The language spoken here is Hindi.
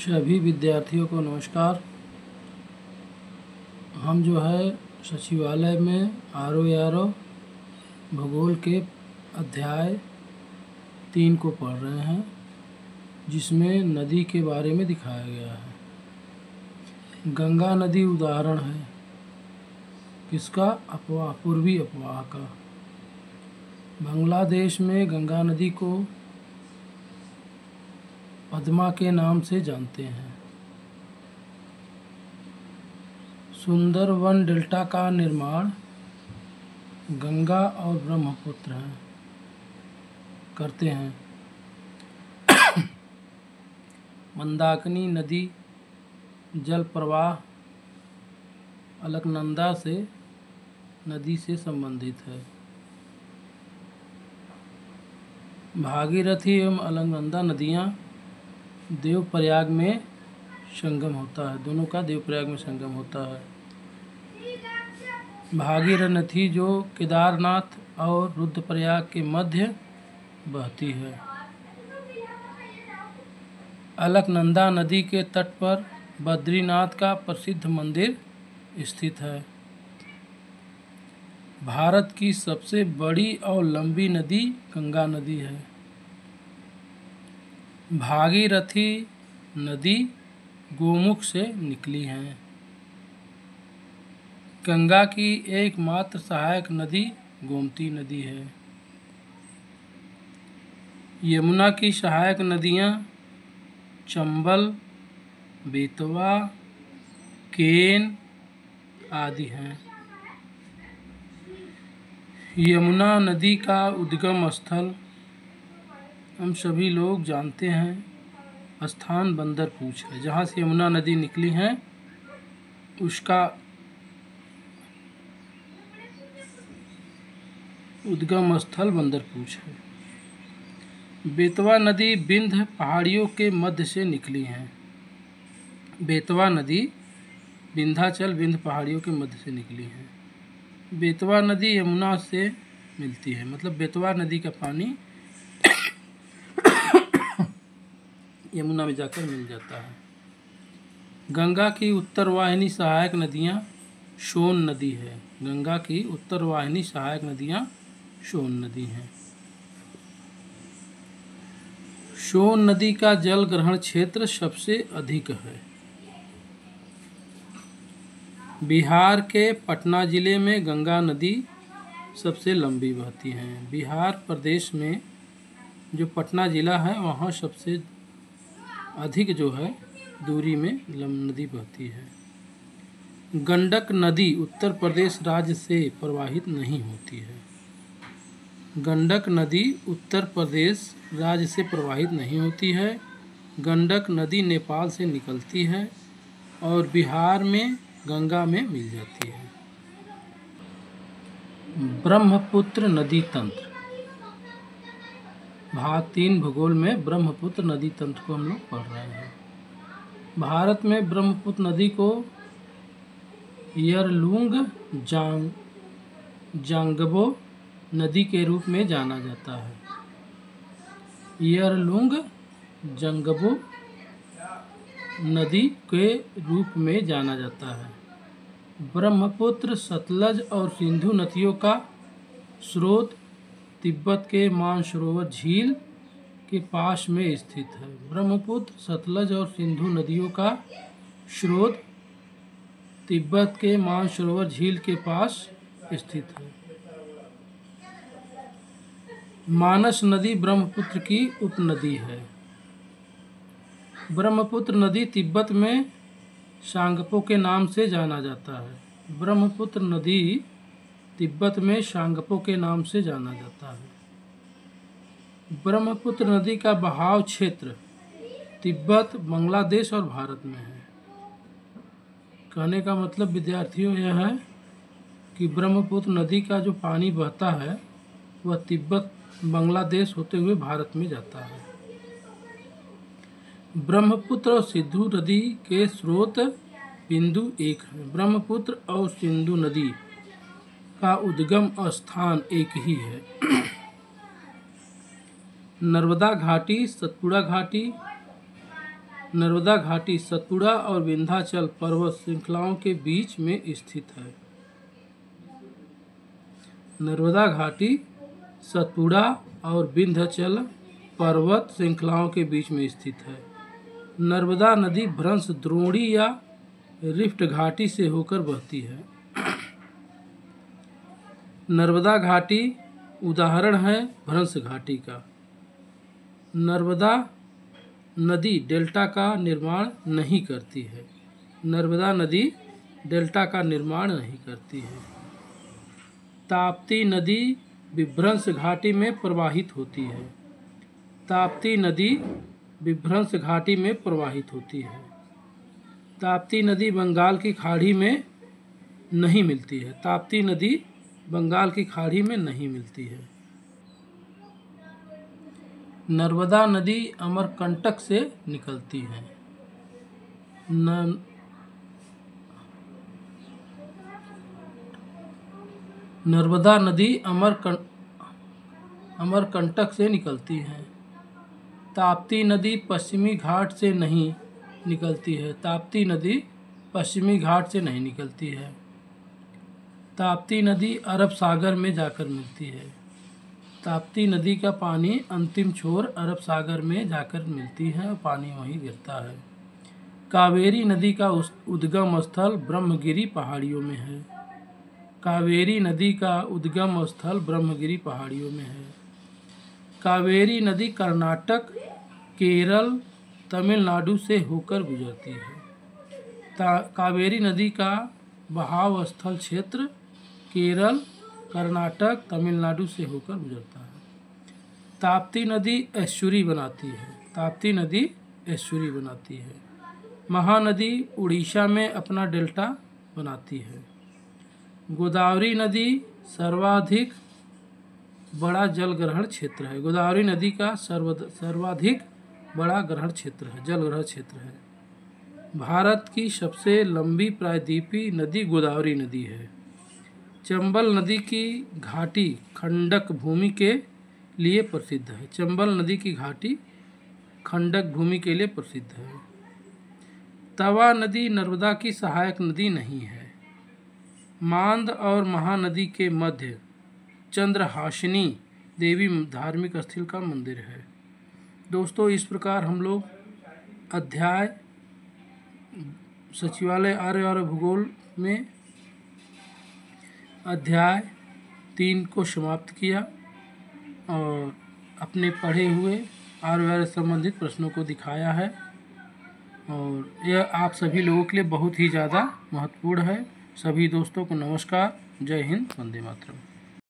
सभी विद्यार्थियों को नमस्कार। हम जो है सचिवालय में आरो भूगोल के अध्याय 3 को पढ़ रहे हैं, जिसमें नदी के बारे में दिखाया गया है। गंगा नदी उदाहरण है किसका? अफवाह, पूर्वी अफवाह का। बांग्लादेश में गंगा नदी को पद्मा के नाम से जानते हैं। सुंदरवन डेल्टा का निर्माण गंगा और ब्रह्मपुत्र करते हैं। मंदाकिनी नदी जल प्रवाह अलकनंदा से नदी से संबंधित है। भागीरथी एवं अलकनंदा नदियाँ देवप्रयाग में संगम होता है, दोनों का देवप्रयाग में संगम होता है। भागीरथी जो केदारनाथ और रुद्रप्रयाग के मध्य बहती है। अलकनंदा नदी के तट पर बद्रीनाथ का प्रसिद्ध मंदिर स्थित है। भारत की सबसे बड़ी और लंबी नदी गंगा नदी है। भागीरथी नदी गोमुख से निकली है। गंगा की एकमात्र सहायक नदी गोमती नदी है। यमुना की सहायक नदियाँ चंबल, बेतवा, केन आदि हैं। यमुना नदी का उद्गम स्थल हम सभी लोग जानते हैं, स्थान बंदरपूछ है। जहाँ से यमुना नदी निकली है उसका उद्गम स्थल बंदरपूछ है। बेतवा नदी विंध्य पहाड़ियों के मध्य से निकली है। बेतवा नदी विंध्याचल विंध्य पहाड़ियों के मध्य से निकली है। बेतवा नदी यमुना से मिलती है, मतलब बेतवा नदी का पानी यमुना में जाकर मिल जाता है। गंगा की उत्तरवाहिनी सहायक नदियाँ सोन नदी है। गंगा की उत्तरवाहिनी सहायक नदियाँ सोन नदी हैं। सोन नदी का जल ग्रहण क्षेत्र सबसे अधिक है। बिहार के पटना जिले में गंगा नदी सबसे लंबी बहती है। बिहार प्रदेश में जो पटना जिला है वहाँ सबसे अधिक जो है दूरी में नदी बहती है। गंडक नदी उत्तर प्रदेश राज्य से प्रवाहित नहीं होती है। गंडक नदी उत्तर प्रदेश राज्य से प्रवाहित नहीं होती है। गंडक नदी नेपाल से निकलती है और बिहार में गंगा में मिल जाती है। ब्रह्मपुत्र नदी तंत्र, भाग 3 भूगोल में ब्रह्मपुत्र नदी तंत्र को हम लोग पढ़ रहे हैं। भारत में ब्रह्मपुत्र नदी को यरलुंग जांगबो नदी के रूप में जाना जाता है। यरलुंग जांगबो नदी के रूप में जाना जाता है। ब्रह्मपुत्र, सतलज और सिंधु नदियों का स्रोत तिब्बत के मानसरोवर झील के पास में स्थित है। ब्रह्मपुत्र, सतलज और सिंधु नदियों का स्रोत तिब्बत के मानसरोवर झील के पास स्थित है। मानस नदी ब्रह्मपुत्र की उपनदी है। ब्रह्मपुत्र नदी तिब्बत में सांगपो के नाम से जाना जाता है। ब्रह्मपुत्र नदी तिब्बत में सांगपो के नाम से जाना जाता है। ब्रह्मपुत्र नदी का बहाव क्षेत्र तिब्बत, बांग्लादेश और भारत में है। कहने का मतलब विद्यार्थियों यह है कि ब्रह्मपुत्र नदी का जो पानी बहता है वह तिब्बत, बांग्लादेश होते हुए भारत में जाता है। ब्रह्मपुत्र और सिंधु नदी के स्रोत बिंदु एक है। ब्रह्मपुत्र और सिंधु नदी का उद्गम स्थान एक ही है। नर्मदा घाटी, सतपुड़ा घाटी, नर्मदा घाटी सतपुड़ा और विंध्याचल पर्वत श्रृंखलाओं के बीच में स्थित है। नर्मदा घाटी सतपुड़ा और विंध्याचल पर्वत श्रृंखलाओं के बीच में स्थित है। नर्मदा नदी भ्रंश द्रोणी या रिफ्ट घाटी से होकर बहती है। नर्मदा घाटी उदाहरण है भ्रंश घाटी का। नर्मदा नदी डेल्टा का निर्माण नहीं करती है। नर्मदा नदी डेल्टा का निर्माण नहीं करती है। ताप्ती नदी विभ्रंश घाटी में प्रवाहित होती है। ताप्ती नदी विभ्रंश घाटी में प्रवाहित होती है। ताप्ती नदी बंगाल की खाड़ी में नहीं मिलती है। ताप्ती नदी बंगाल की खाड़ी में नहीं मिलती है। नर्मदा नदी अमरकंटक से निकलती है। नर्मदा नदी अमरकंटक से निकलती है। ताप्ती नदी पश्चिमी घाट से नहीं निकलती है। ताप्ती नदी पश्चिमी घाट से नहीं निकलती है। ताप्ती नदी अरब सागर में जाकर मिलती है। ताप्ती नदी का पानी अंतिम छोर अरब सागर में जाकर मिलती है और पानी वहीं गिरता है। कावेरी नदी का उद्गम स्थल ब्रह्मगिरी पहाड़ियों में है। कावेरी नदी का उद्गम स्थल ब्रह्मगिरी पहाड़ियों में है। कावेरी नदी कर्नाटक, केरल, तमिलनाडु से होकर गुजरती है। कावेरी नदी का बहाव स्थल क्षेत्र केरल, कर्नाटक, तमिलनाडु से होकर गुजरता है। ताप्ती नदी एस्चुरी बनाती है। ताप्ती नदी एस्चुरी बनाती है। महानदी उड़ीसा में अपना डेल्टा बनाती है। गोदावरी नदी सर्वाधिक बड़ा जल ग्रहण क्षेत्र है। गोदावरी नदी का सर्वाधिक बड़ा ग्रहण क्षेत्र है, जल ग्रहण क्षेत्र है। भारत की सबसे लंबी प्रायद्वीपीय नदी गोदावरी नदी है। चंबल नदी की घाटी खंडक भूमि के लिए प्रसिद्ध है। चंबल नदी की घाटी खंडक भूमि के लिए प्रसिद्ध है। तवा नदी नर्मदा की सहायक नदी नहीं है। मांद और महानदी के मध्य चंद्रहासिनी देवी धार्मिक स्थल का मंदिर है। दोस्तों, इस प्रकार हम लोग अध्याय सचिवालय आर्य और भूगोल में अध्याय 3 को समाप्त किया और अपने पढ़े हुए आर्य संबंधित प्रश्नों को दिखाया है और यह आप सभी लोगों के लिए बहुत ही ज़्यादा महत्वपूर्ण है। सभी दोस्तों को नमस्कार। जय हिंद, वंदे मातरम।